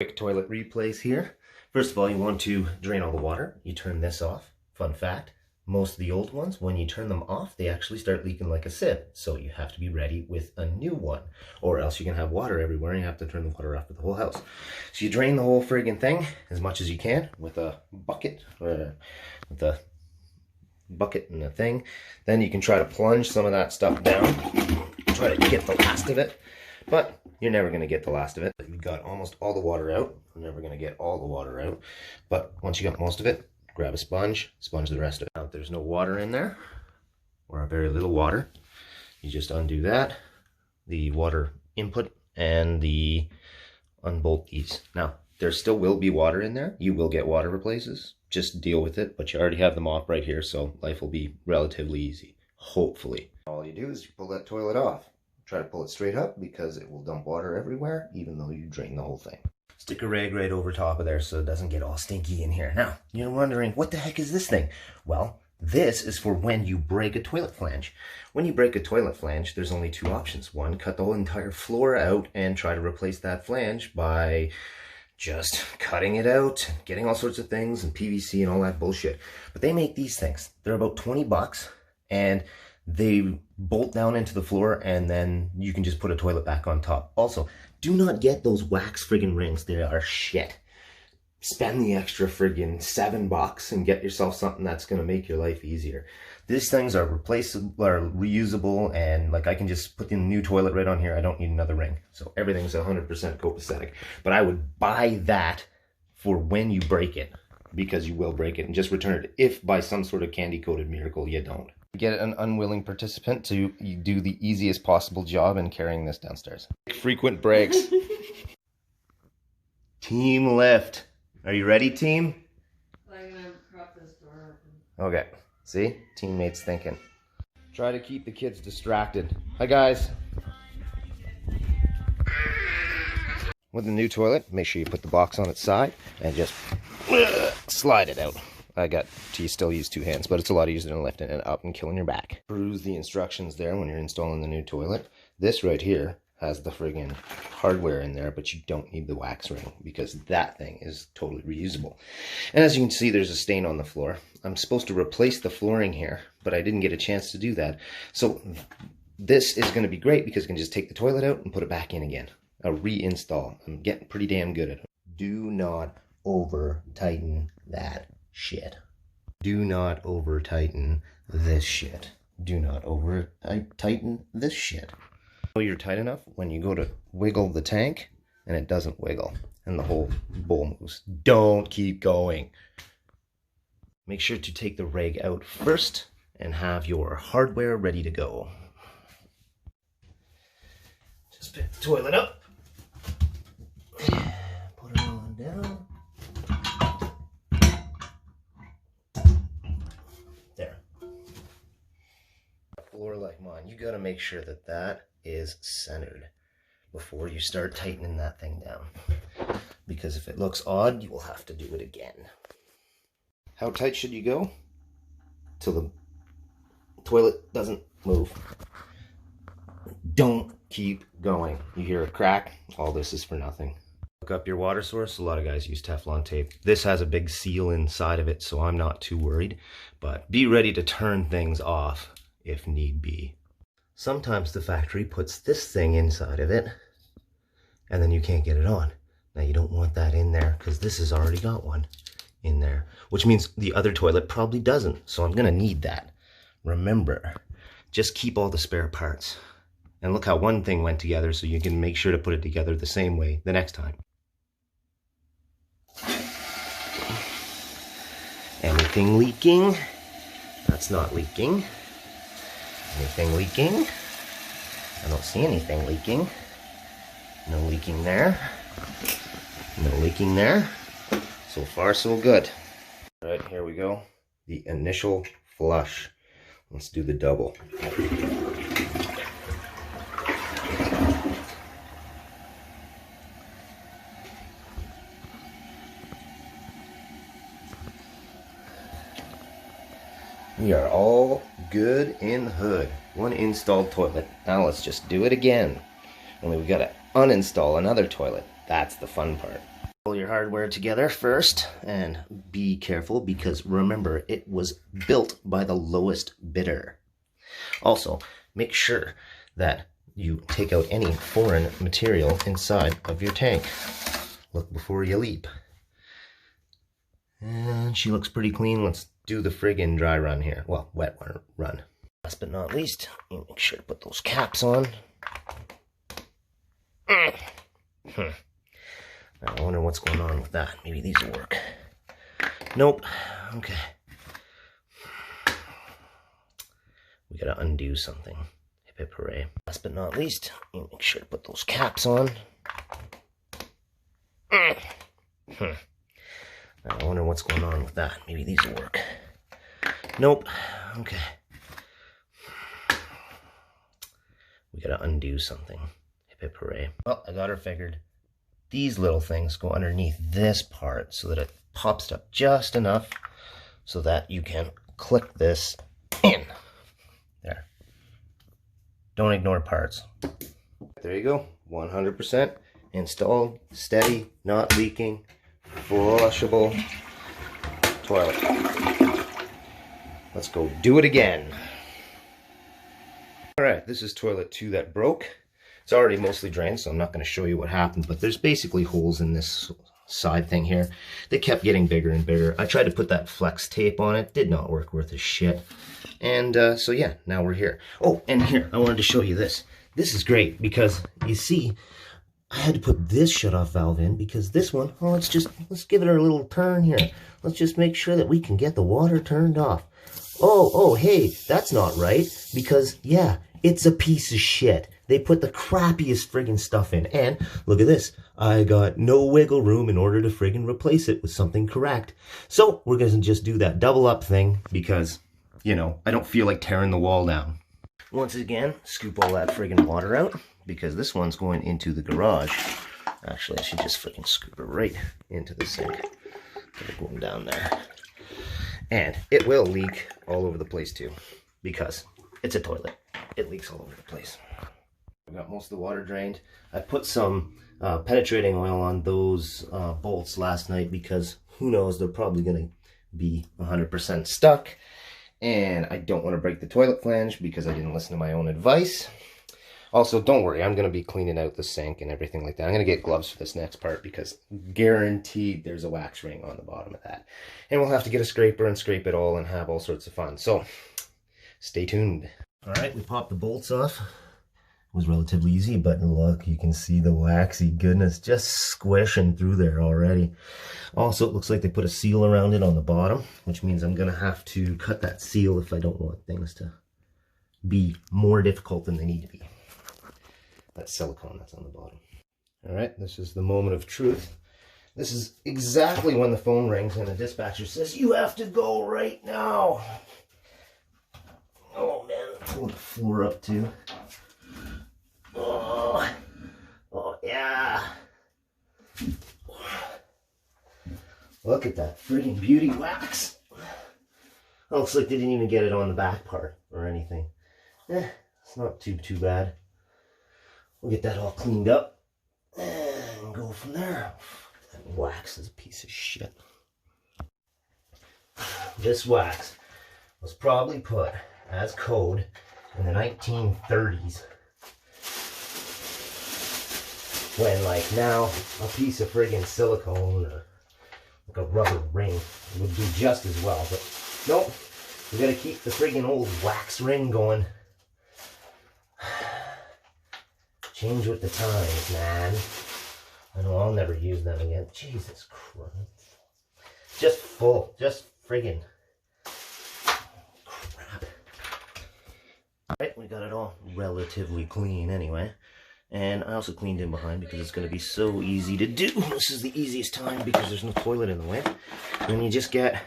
Quick toilet replace here. First of all, you want to drain all the water. You turn this off. Fun fact, most of the old ones, when you turn them off, they actually start leaking like a sieve. So you have to be ready with a new one, or else you can have water everywhere and you have to turn the water off for the whole house. So you drain the whole friggin' thing as much as you can with a bucket, or with a bucket and a thing. Then you can try to plunge some of that stuff down. Try to get the last of it, but you're never going to get the last of it. You got almost all the water out. You're never going to get all the water out, but once you got most of it, grab a sponge, sponge the rest of it. Now, if there's no water in there, or very little water, you just undo that, the water input, and unbolt these. Now, there still will be water in there. You will get water replaces. Just deal with it, but you already have them off right here, so life will be relatively easy, hopefully. All you do is you pull that toilet off. Try to pull it straight up because it will dump water everywhere, even though you drain the whole thing. Stick a rag right over top of there so it doesn't get all stinky in here. Now, you're wondering, what the heck is this thing? Well, this is for when you break a toilet flange. When you break a toilet flange, there's only two options. One, cut the whole entire floor out and try to replace that flange by just cutting it out, getting all sorts of things and PVC and all that bullshit. But they make these things. They're about 20 bucks and they bolt down into the floor, and then you can just put a toilet back on top. Also, do not get those wax friggin' rings. They are shit. Spend the extra friggin' $7 and get yourself something that's going to make your life easier. These things are replaceable, are reusable, and like I can just put the new toilet right on here. I don't need another ring. So everything's 100% copacetic. But I would buy that for when you break it, because you will break it, and just return it if by some sort of candy-coated miracle you don't. Get an unwilling participant to do the easiest possible job in carrying this downstairs. Frequent breaks. Team lift. Are you ready, team? I'm gonna prop this door open. Okay. See? Teammates thinking. Try to keep the kids distracted. Hi, guys. With the new toilet, make sure you put the box on its side and just slide it out. I got to still use two hands, but it's a lot easier than lifting it up and killing your back. Peruse the instructions there when you're installing the new toilet. This right here has the friggin' hardware in there, but you don't need the wax ring because that thing is totally reusable. And as you can see, there's a stain on the floor. I'm supposed to replace the flooring here, but I didn't get a chance to do that. So this is going to be great because I can just take the toilet out and put it back in again. A reinstall. I'm getting pretty damn good at it. Do not over tighten that shit. Do not over tighten this shit. Do not over tighten this shit. Know you're tight enough when you go to wiggle the tank and it doesn't wiggle and the whole bowl moves. Don't keep going. Make sure to take the rag out first and have your hardware ready to go. Just pick the toilet up. Put it on down. There. A floor like mine, you gotta make sure that that is centered before you start tightening that thing down. Because if it looks odd, you will have to do it again. How tight should you go? Till the toilet doesn't move. Don't keep going. You hear a crack, all this is for nothing. Hook up your water source. A lot of guys use Teflon tape. This has a big seal inside of it, so I'm not too worried. But be ready to turn things off if need be. Sometimes the factory puts this thing inside of it, and then you can't get it on. Now you don't want that in there, because this has already got one in there, which means the other toilet probably doesn't, so I'm going to need that. Remember, just keep all the spare parts. And look how one thing went together, so you can make sure to put it together the same way the next time. Anything leaking? That's not leaking. Anything leaking? I don't see anything leaking. No leaking there. No leaking there. So far, so good. All right, here we go. The initial flush. Let's do the double. We are all good in the hood. One installed toilet. Now let's just do it again. Only we gotta uninstall another toilet. That's the fun part. Pull your hardware together first and be careful because remember, it was built by the lowest bidder. Also, make sure that you take out any foreign material inside of your tank. Look before you leap. And she looks pretty clean. Let's do the friggin' dry run here. Well, wet run. Last but not least, you make sure to put those caps on. I wonder what's going on with that. Maybe these will work. Nope. Okay. We gotta undo something. Hip hip hooray. Last but not least, you make sure to put those caps on. I wonder what's going on with that. Maybe these will work. Nope. Okay. We gotta undo something. Hip hip hooray. Well, I got her figured. These little things go underneath this part so that it pops up just enough so that you can click this in. There. Don't ignore parts. There you go. 100% installed, steady, not leaking, flushable toilet. Let's go do it again. Alright, this is toilet 2 that broke. It's already mostly drained, so I'm not going to show you what happened, but there's basically holes in this side thing here. They kept getting bigger and bigger. I tried to put that flex tape on it. Did not work worth a shit. And so yeah, now we're here. Oh, and here, I wanted to show you this. This is great because, you see, I had to put this shut-off valve in because this one, oh, let's give it a little turn here. Let's just make sure that we can get the water turned off. Oh, hey, that's not right because, yeah, it's a piece of shit. They put the crappiest friggin' stuff in. And look at this. I got no wiggle room in order to friggin' replace it with something correct. So we're going to just do that double up thing because, you know, I don't feel like tearing the wall down. Once again, scoop all that friggin' water out because this one's going into the garage. Actually, I should just friggin' scoop it right into the sink. Put it going down there. And it will leak all over the place too because it's a toilet. It leaks all over the place. I got most of the water drained. I put some penetrating oil on those bolts last night because who knows, they're probably going to be 100% stuck. And I don't want to break the toilet flange because I didn't listen to my own advice. Also, don't worry, I'm going to be cleaning out the sink and everything like that. I'm going to get gloves for this next part because guaranteed there's a wax ring on the bottom of that. And we'll have to get a scraper and scrape it all and have all sorts of fun. So, stay tuned. Alright, we popped the bolts off. It was relatively easy, but look, you can see the waxy goodness just squishing through there already. Also, it looks like they put a seal around it on the bottom, which means I'm going to have to cut that seal if I don't want things to be more difficult than they need to be. That silicone that's on the bottom. Alright, this is the moment of truth. This is exactly when the phone rings and the dispatcher says, "You have to go right now." Oh man, pull the floor up too. Oh yeah. Look at that friggin' beauty wax. Oh, looks like they didn't even get it on the back part or anything. It's not too bad. We'll get that all cleaned up and go from there. That wax is a piece of shit. This wax was probably put as code in the 1930s. When, like, now a piece of friggin' silicone or like a rubber ring would do just as well. But nope, we gotta keep the friggin' old wax ring going. Change with the times, man. I know I'll never use them again. Jesus Christ. Just full. Just friggin' crap. Alright, we got it all relatively clean anyway. And I also cleaned in behind because it's going to be so easy to do. This is the easiest time because there's no toilet in the way. And you just get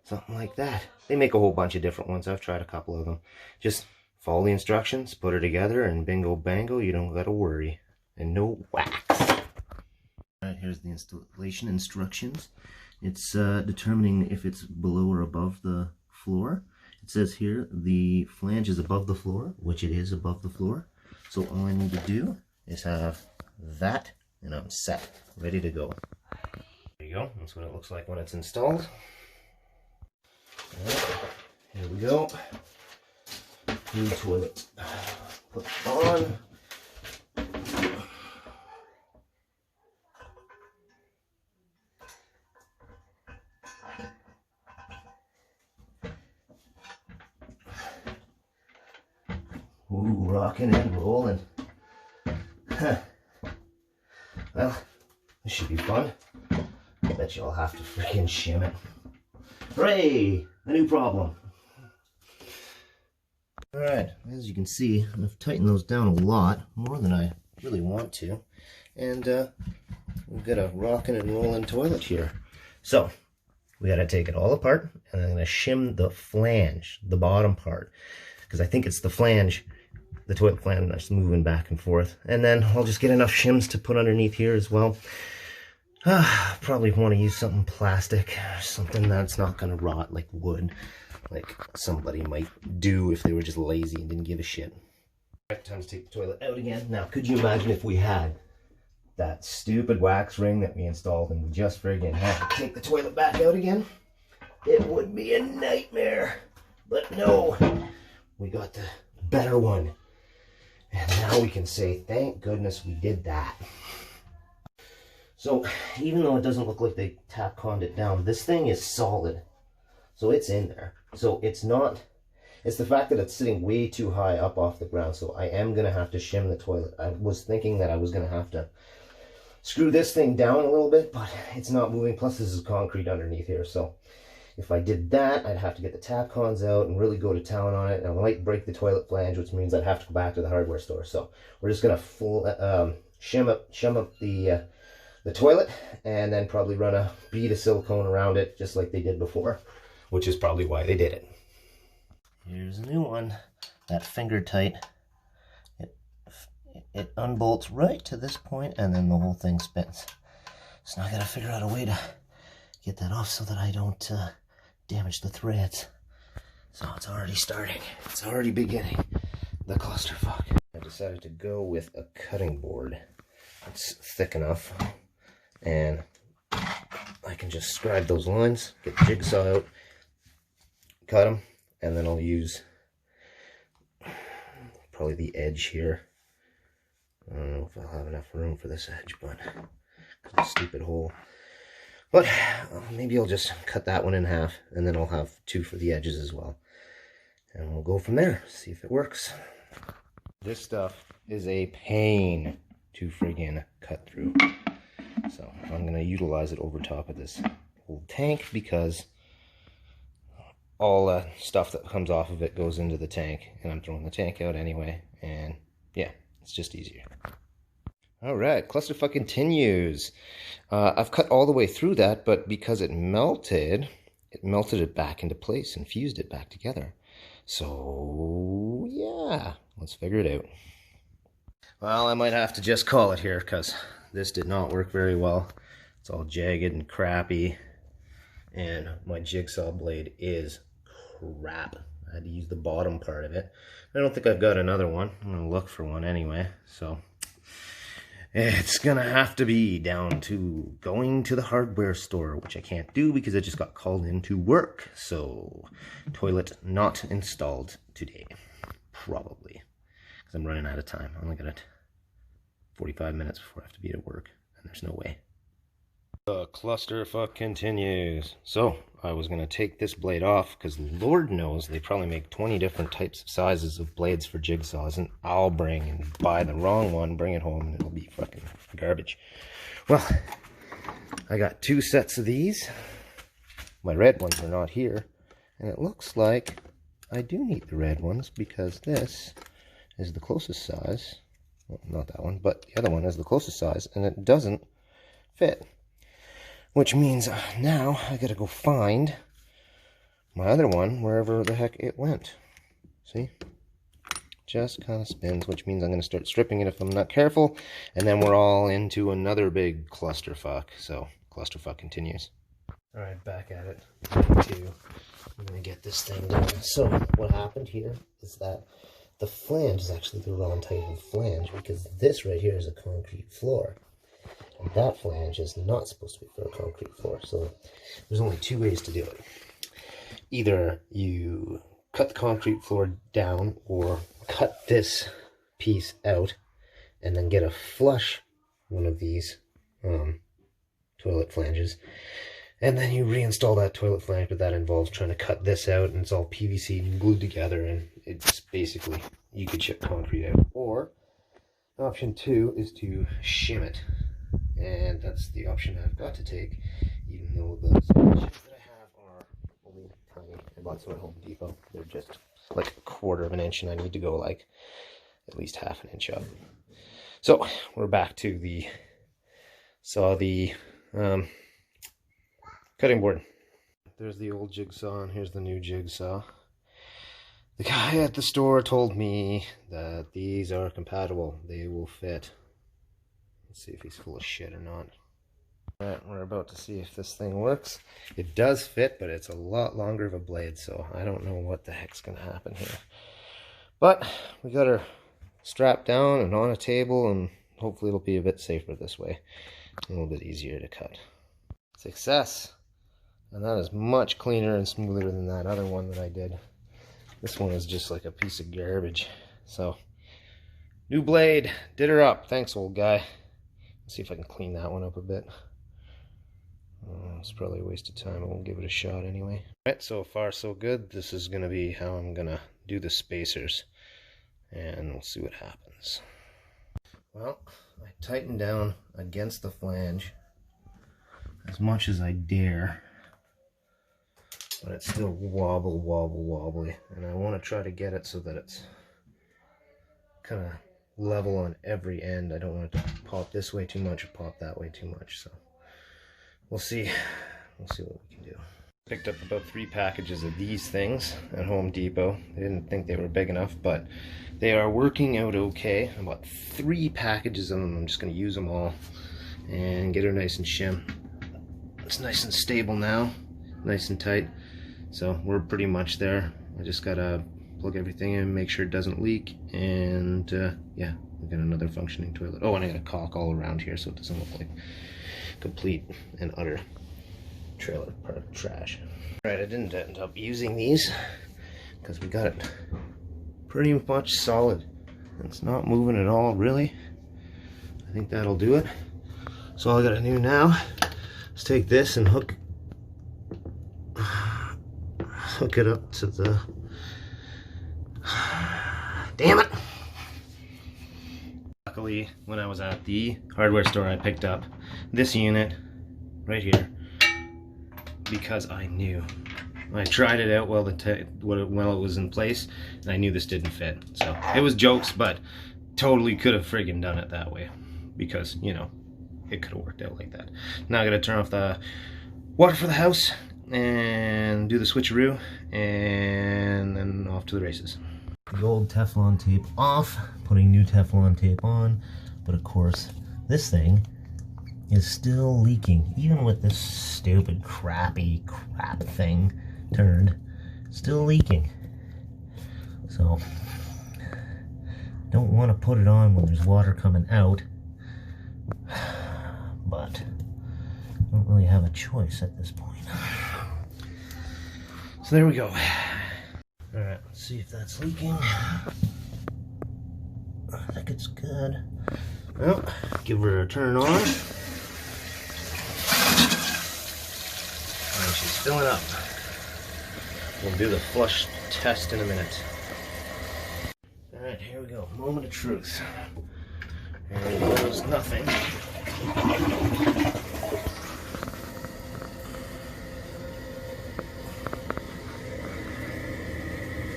something like that. They make a whole bunch of different ones. I've tried a couple of them. Just follow the instructions, put it together, and bingo bango, you don't got to worry. And no wax. Alright, here's the installation instructions. It's determining if it's below or above the floor. It says here the flange is above the floor, which it is above the floor. So all I need to do is have that, and I'm set, ready to go. go. That's what it looks like when it's installed. Right, here we go. New toilet. Put it on. Ooh, rocking and rolling. Huh. Well, this should be fun. I bet you I'll have to freaking shim it. Hooray! A new problem. Alright, as you can see, I've tightened those down a lot, more than I really want to. And we've got a rocking and rolling toilet here. So, we gotta take it all apart, and I'm gonna shim the flange, the bottom part. Because I think it's the flange, the toilet flange that's moving back and forth. And then I'll just get enough shims to put underneath here as well. Probably want to use something plastic, something that's not going to rot like wood, like somebody might do if they were just lazy and didn't give a shit. Time to take the toilet out again. Now, could you imagine if we had that stupid wax ring that we installed and we just friggin' had to take the toilet back out again? It would be a nightmare. But no, we got the better one. And now we can say, thank goodness we did that. So, even though it doesn't look like they tack-conned it down, this thing is solid. So it's in there. So it's not, it's the fact that it's sitting way too high up off the ground. So I am going to have to shim the toilet. I was thinking that I was going to have to screw this thing down a little bit, but it's not moving. Plus this is concrete underneath here. So if I did that, I'd have to get the tack-cons out and really go to town on it. And I might break the toilet flange, which means I'd have to go back to the hardware store. So we're just going to shim up the toilet, and then probably run a bead of silicone around it, just like they did before, which is probably why they did it. Here's a new one, that finger tight. It unbolts right to this point, and then the whole thing spins. So now I gotta figure out a way to get that off so that I don't damage the threads. So it's already starting. It's already beginning. The clusterfuck. I decided to go with a cutting board. It's thick enough, and I can just scribe those lines, get the jigsaw out, cut them, and then I'll use probably the edge here. I don't know if I'll have enough room for this edge, but it's a stupid hole. But maybe I'll just cut that one in half, and then I'll have two for the edges as well. And we'll go from there, see if it works. This stuff is a pain to friggin' cut through. So I'm going to utilize it over top of this old tank, because all the stuff that comes off of it goes into the tank, and I'm throwing the tank out anyway, and yeah, it's just easier. Alright, clusterfuck continues. I've cut all the way through that, but because it melted it back into place and fused it back together. So yeah, let's figure it out. Well, I might have to just call it here, because this did not work very well. It's all jagged and crappy, and my jigsaw blade is crap. I had to use the bottom part of it. I don't think I've got another one. I'm going to look for one anyway, so it's going to have to be down to going to the hardware store, which I can't do because I just got called in to work. So, toilet not installed today, probably, because I'm running out of time. I only got 45 minutes before I have to be at work, and there's no way. The clusterfuck continues. So, I was going to take this blade off, because Lord knows they probably make 20 different types of sizes of blades for jigsaws, and I'll bring and buy the wrong one, bring it home, and it'll be fucking garbage. Well, I got two sets of these. My red ones are not here, and it looks like I do need the red ones, because this is the closest size. Well, not that one, but the other one is the closest size, and it doesn't fit. Which means now I gotta go find my other one wherever the heck it went. See? Just kind of spins, which means I'm gonna start stripping it if I'm not careful, and then we're all into another big clusterfuck. So, clusterfuck continues. Alright, back at it. I'm gonna get this thing done. So, what happened here is that the flange is actually the wrong type of flange, because this right here is a concrete floor. And that flange is not supposed to be for a concrete floor. So there's only two ways to do it. Either you cut the concrete floor down or cut this piece out and then get a flush one of these toilet flanges. And then you reinstall that toilet flange, but that involves trying to cut this out, and it's all PVC and glued together, and it's basically, you could chip concrete out. Or option 2 is to shim it, and that's the option I've got to take, even though the shims that I have are only tiny. I bought some at Home Depot. They're just like a quarter of an inch, and I need to go like at least half an inch up. So we're back to the cutting board. There's the old jigsaw, and here's the new jigsaw. The guy at the store told me that these are compatible. They will fit. Let's see if he's full of shit or not. Alright, we're about to see if this thing works. It does fit, but it's a lot longer of a blade, so I don't know what the heck's going to happen here. But we got her strapped down and on a table, and hopefully it'll be a bit safer this way. A little bit easier to cut. Success! And that is much cleaner and smoother than that other one that I did. This one is just like a piece of garbage. So, new blade, did her up. Thanks, old guy. Let's see if I can clean that one up a bit. It's probably a waste of time. I won't give it a shot anyway. Alright, so far so good. This is going to be how I'm going to do the spacers. And we'll see what happens. Well, I tightened down against the flange as much as I dare. But it's still wobbly, and I want to try to get it so that it's kind of level on every end. I don't want it to pop this way too much or pop that way too much, so we'll see what we can do. Picked up about 3 packages of these things at Home Depot. I didn't think they were big enough, but they are working out okay. I bought 3 packages of them. I'm just going to use them all and get her nice and shim. It's nice and stable now, nice and tight. So we're pretty much there. I just gotta plug everything in, make sure it doesn't leak, and yeah, we got another functioning toilet. Oh, and I got a caulk all around here so it doesn't look like complete and utter trailer park trash. Alright, I didn't end up using these because we got it pretty much solid. It's not moving at all, really. I think that'll do it. So all I gotta do now is take this and hook it up to the... Damn it! Luckily, when I was at the hardware store, I picked up this unit right here because I knew. I tried it out while it was in place, and I knew this didn't fit. So it was jokes, but totally could have friggin' done it that way because, you know, it could have worked out like that. Now I gotta turn off the water for the house and do the switcheroo, and then off to the races. The old Teflon tape off, putting new Teflon tape on, but of course this thing is still leaking. Even with this stupid crap thing turned, still leaking. So don't want to put it on when there's water coming out, but don't really have a choice at this point. So there we go. Alright, let's see if that's leaking. I think it's good. Well, give her a turn on. And she's filling up. We'll do the flush test in a minute. Alright, here we go. Moment of truth. And there's nothing.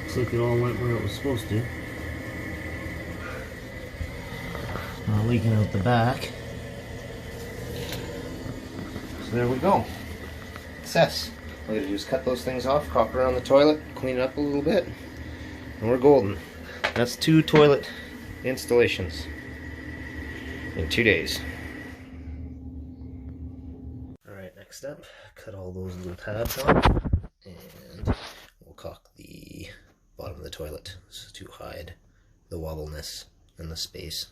Looks like it all went where it was supposed to. Not leaking out the back. So there we go. Success. All we gotta do is cut those things off, caulk around the toilet, clean it up a little bit, and we're golden. That's 2 toilet installations in 2 days. Alright, next up, cut all those little tabs off, and we'll caulk the bottom of the toilet to hide the wobbleness and the space.